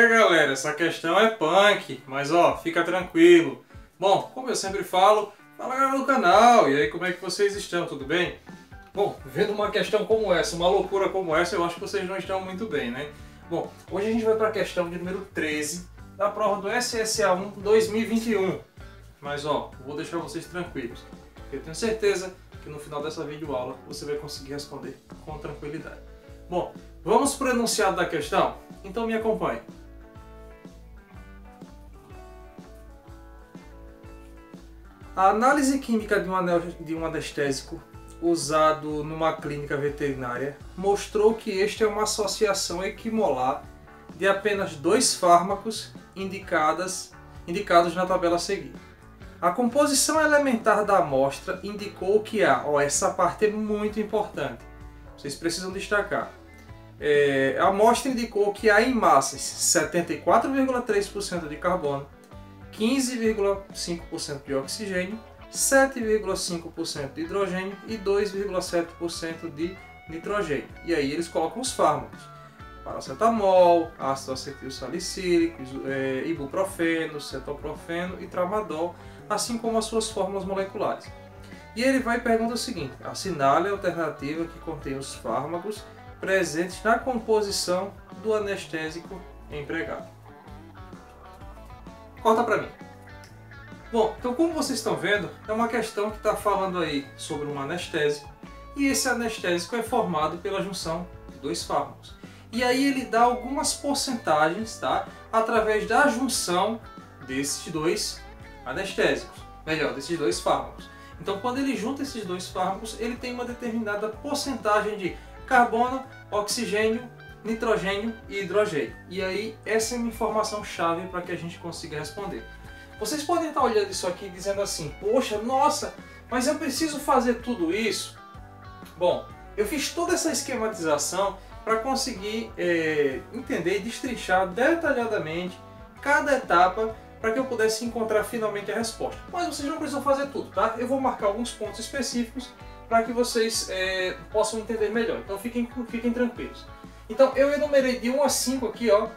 Galera, essa questão é punk, mas ó, fica tranquilo. Bom, como eu sempre falo, fala galera do canal, e aí como é que vocês estão, tudo bem? Bom, vendo uma questão como essa, uma loucura como essa, eu acho que vocês não estão muito bem, né? Bom, hoje a gente vai para a questão de número 13 da prova do SSA1 2021. Mas ó, vou deixar vocês tranquilos. Eu tenho certeza que no final dessa videoaula você vai conseguir responder com tranquilidade. Bom, vamos para o enunciado da questão? Então me acompanhe. A análise química de um anestésico usado numa clínica veterinária mostrou que este é uma associação equimolar de apenas 2 fármacos indicados na tabela a seguir. A composição elementar da amostra indicou que essa parte é muito importante, vocês precisam destacar. A amostra indicou que há em massas 74,3% de carbono, 15,5% de oxigênio, 7,5% de hidrogênio e 2,7% de nitrogênio. E aí eles colocam os fármacos: paracetamol, ácido acetil salicílico, ibuprofeno, cetoprofeno e tramadol, assim como as suas fórmulas moleculares. E ele vai e pergunta o seguinte: assinale a alternativa que contém os fármacos presentes na composição do anestésico empregado. Corta para mim. Bom, então como vocês estão vendo, é uma questão que está falando aí sobre um anestésico, e esse anestésico é formado pela junção de 2 fármacos. E aí ele dá algumas porcentagens, tá? Através da junção desses 2 anestésicos, desses 2 fármacos. Então quando ele junta esses 2 fármacos, ele tem uma determinada porcentagem de carbono, oxigênio, nitrogênio e hidrogênio. E aí essa é uma informação chave para que a gente consiga responder. Vocês podem estar olhando isso aqui e dizendo assim: poxa, nossa, mas eu preciso fazer tudo isso? Bom, eu fiz toda essa esquematização para conseguir entender e destrinchar detalhadamente cada etapa para que eu pudesse encontrar finalmente a resposta. Mas vocês não precisam fazer tudo, tá? Eu vou marcar alguns pontos específicos para que vocês possam entender melhor. Então fiquem tranquilos. Então eu enumerei de 1 a 5 aqui, ó,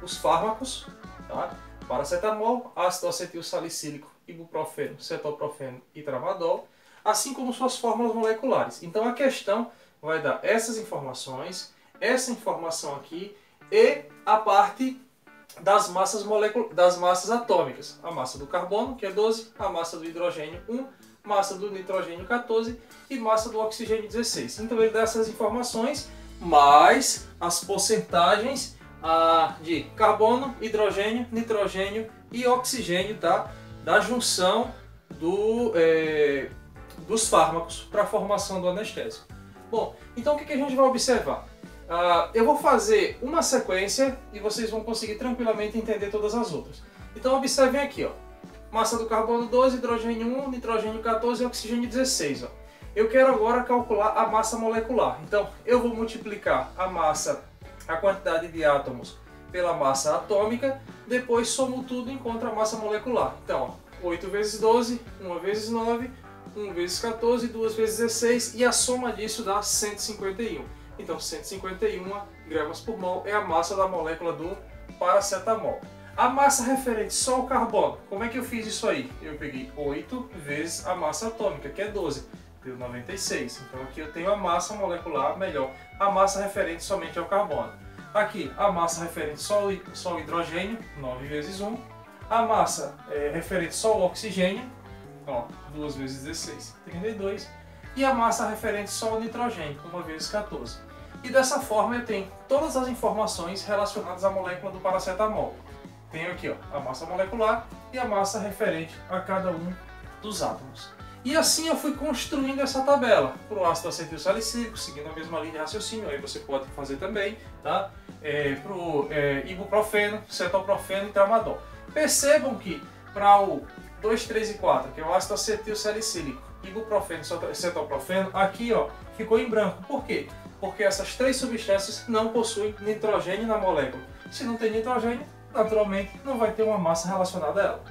os fármacos, tá? Paracetamol, ácido acetil salicílico, ibuprofeno, cetoprofeno e tramadol, assim como suas fórmulas moleculares. Então a questão vai dar essas informações, essa informação aqui e a parte das massas atômicas. A massa do carbono, que é 12, a massa do hidrogênio 1, massa do nitrogênio 14 e massa do oxigênio 16. Então ele dá essas informações, mais as porcentagens de carbono, hidrogênio, nitrogênio e oxigênio, tá? Da junção dos fármacos para a formação do anestésico. Bom, então o que a gente vai observar? Eu vou fazer uma sequência e vocês vão conseguir tranquilamente entender todas as outras. Então observem aqui, ó. Massa do carbono 12, hidrogênio 1, nitrogênio 14 e oxigênio 16. Ó. Eu quero agora calcular a massa molecular. Então eu vou multiplicar a quantidade de átomos pela massa atômica, depois somo tudo e encontro a massa molecular. Então, ó, 8 vezes 12, 1 vezes 9, 1 vezes 14, 2 vezes 16, e a soma disso dá 151. Então 151 gramas por mol é a massa da molécula do paracetamol. A massa referente só ao carbono, como é que eu fiz isso aí? Eu peguei 8 vezes a massa atômica, que é 12, deu 96. Então aqui eu tenho a massa molecular, a massa referente somente ao carbono. Aqui a massa referente só ao hidrogênio, 9 vezes 1. A massa referente só ao oxigênio, ó, 2 vezes 16, 32. E a massa referente só ao nitrogênio, 1 vezes 14. E dessa forma eu tenho todas as informações relacionadas à molécula do paracetamol. Tenho aqui, ó, a massa molecular e a massa referente a cada um dos átomos. E assim eu fui construindo essa tabela para o ácido acetil salicílico, seguindo a mesma linha de raciocínio, aí você pode fazer também, tá? Para o ibuprofeno, cetoprofeno e tramadol. Percebam que para o 2, 3 e 4, que é o ácido acetil salicílico, ibuprofeno e cetoprofeno, aqui ó, ficou em branco. Por quê? Porque essas 3 substâncias não possuem nitrogênio na molécula. Se não tem nitrogênio, naturalmente não vai ter uma massa relacionada a ela.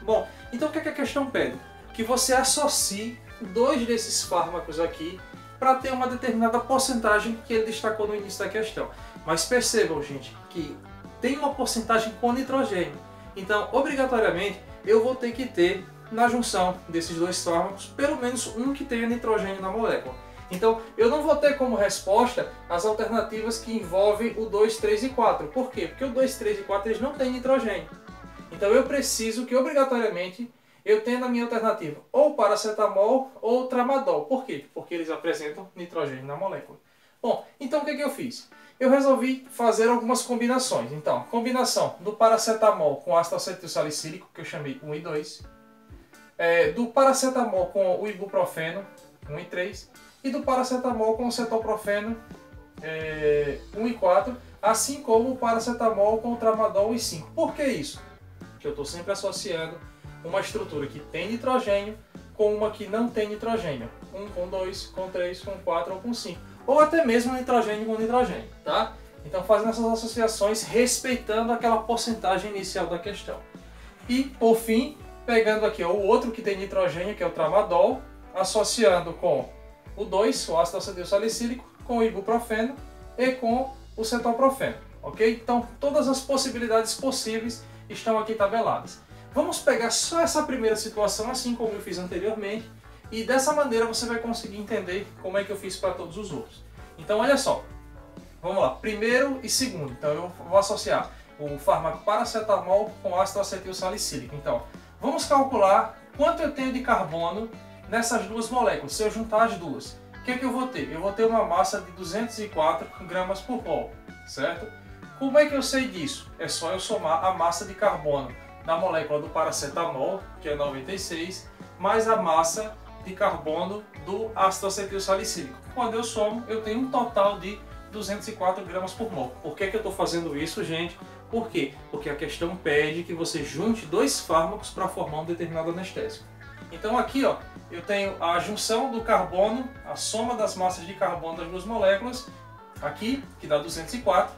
Bom, então o que a questão pede? Que você associe dois desses fármacos aqui para ter uma determinada porcentagem que ele destacou no início da questão. Mas percebam, gente, que tem uma porcentagem com nitrogênio. Então, obrigatoriamente, eu vou ter que ter na junção desses dois fármacos pelo menos um que tenha nitrogênio na molécula. Então, eu não vou ter como resposta as alternativas que envolvem o 2, 3 e 4. Por quê? Porque o 2, 3 e 4 eles não têm nitrogênio. Então, eu preciso que, obrigatoriamente, eu tenha na minha alternativa ou paracetamol ou tramadol. Por quê? Porque eles apresentam nitrogênio na molécula. Bom, então o que eu fiz? Eu resolvi fazer algumas combinações. Então, combinação do paracetamol com ácido acetil salicílico, que eu chamei 1 e 2. Do paracetamol com o ibuprofeno, 1 e 3. E do paracetamol com o cetoprofeno, 1 e 4. Assim como o paracetamol com o tramadol, 1 e 5. Por que isso? Porque eu estou sempre associando uma estrutura que tem nitrogênio com uma que não tem nitrogênio. 1 com 2, com 3, com 4 ou com 5. Ou até mesmo nitrogênio com nitrogênio, tá? Então fazendo essas associações respeitando aquela porcentagem inicial da questão. E, por fim, pegando aqui o outro que tem nitrogênio, que é o tramadol, associando com o 2, o ácido acetil salicílico, com o ibuprofeno e com o cetoprofeno, ok? Então todas as possibilidades possíveis estão aqui tabeladas. Vamos pegar só essa primeira situação, assim como eu fiz anteriormente, e dessa maneira você vai conseguir entender como é que eu fiz para todos os outros. Então olha só, vamos lá, primeiro e segundo. Então eu vou associar o fármaco paracetamol com ácido acetil salicílico. Então vamos calcular quanto eu tenho de carbono nessas duas moléculas, se eu juntar as duas. O que é que eu vou ter? Eu vou ter uma massa de 204 gramas por mol, certo? Como é que eu sei disso? É só eu somar a massa de carbono da molécula do paracetamol, que é 96, mais a massa de carbono do ácido acetil salicílico. Quando eu somo, eu tenho um total de 204 gramas por mol. Por que eu estou fazendo isso, gente? Por quê? Porque a questão pede que você junte dois fármacos para formar um determinado anestésico. Então aqui, ó, eu tenho a junção do carbono, a soma das massas de carbono das duas moléculas, aqui, que dá 204.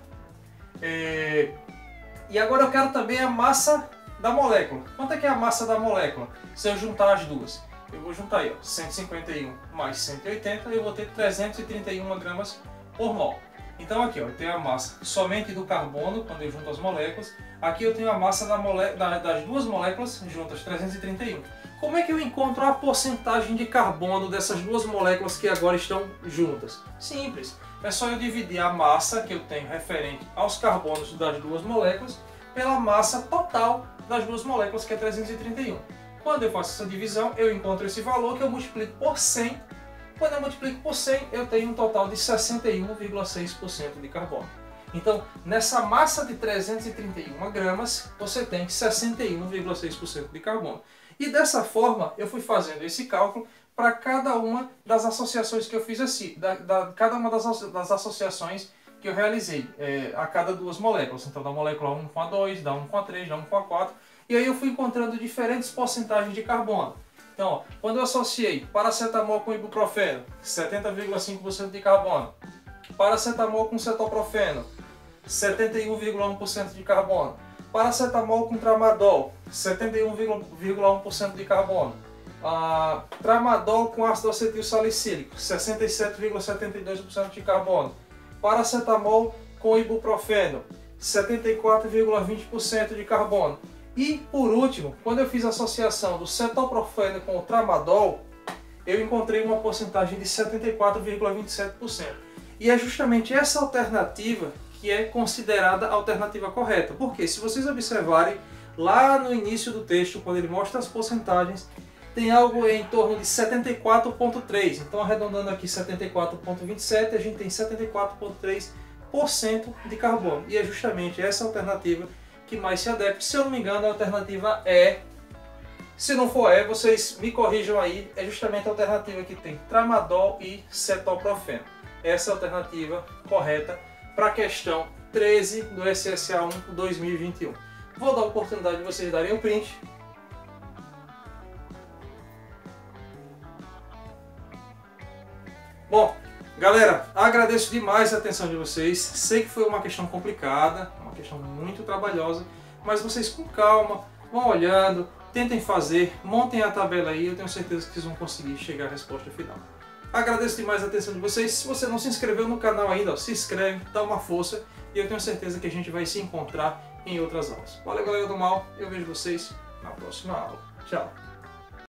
E agora eu quero também a massa da molécula. Quanto é que é a massa da molécula? Se eu juntar as duas, eu vou juntar aí, ó, 151 mais 180, eu vou ter 331 gramas por mol. Então aqui, ó, eu tenho a massa somente do carbono, quando eu junto as moléculas. Aqui eu tenho a massa das duas moléculas juntas, 331. Como é que eu encontro a porcentagem de carbono dessas duas moléculas que agora estão juntas? Simples, é só eu dividir a massa que eu tenho referente aos carbonos das duas moléculas pela massa total das duas moléculas, que é 331. Quando eu faço essa divisão, eu encontro esse valor que eu multiplico por 100. Quando eu multiplico por 100, eu tenho um total de 61,6% de carbono. Então, nessa massa de 331 gramas, você tem 61,6% de carbono. E dessa forma, eu fui fazendo esse cálculo para cada uma das associações que eu fiz assim, cada uma das associações que eu realizei a cada duas moléculas. Então, da molécula 1 com a 2, da 1 com a 3, da 1 com a 4. E aí eu fui encontrando diferentes porcentagens de carbono. Então, ó, quando eu associei paracetamol com ibuprofeno, 70,5% de carbono. Paracetamol com cetoprofeno, 71,1% de carbono. Paracetamol com tramadol, 71,1% de carbono. Tramadol com ácido acetil salicílico, 67,72% de carbono. Paracetamol com ibuprofeno, 74,20% de carbono. E por último, quando eu fiz a associação do cetoprofeno com o tramadol, eu encontrei uma porcentagem de 74,27%. E é justamente essa alternativa que é considerada a alternativa correta. Porque se vocês observarem lá no início do texto, quando ele mostra as porcentagens, tem algo em torno de 74,3%. Então arredondando aqui 74,27%, a gente tem 74,3% de carbono. E é justamente essa alternativa que mais se adequa. Se eu não me engano, a alternativa é, se não for vocês me corrijam aí, é justamente a alternativa que tem tramadol e cetoprofeno. Essa é a alternativa correta para a questão 13 do SSA1 2021. Vou dar a oportunidade de vocês darem um print. Bom, galera, agradeço demais a atenção de vocês. Sei que foi uma questão complicada, uma questão muito trabalhosa, mas vocês com calma, vão olhando, tentem fazer, montem a tabela aí, eu tenho certeza que vocês vão conseguir chegar à resposta final. Agradeço demais a atenção de vocês. Se você não se inscreveu no canal ainda, ó, se inscreve, dá uma força e eu tenho certeza que a gente vai se encontrar em outras aulas. Valeu, galera do mal, eu vejo vocês na próxima aula. Tchau!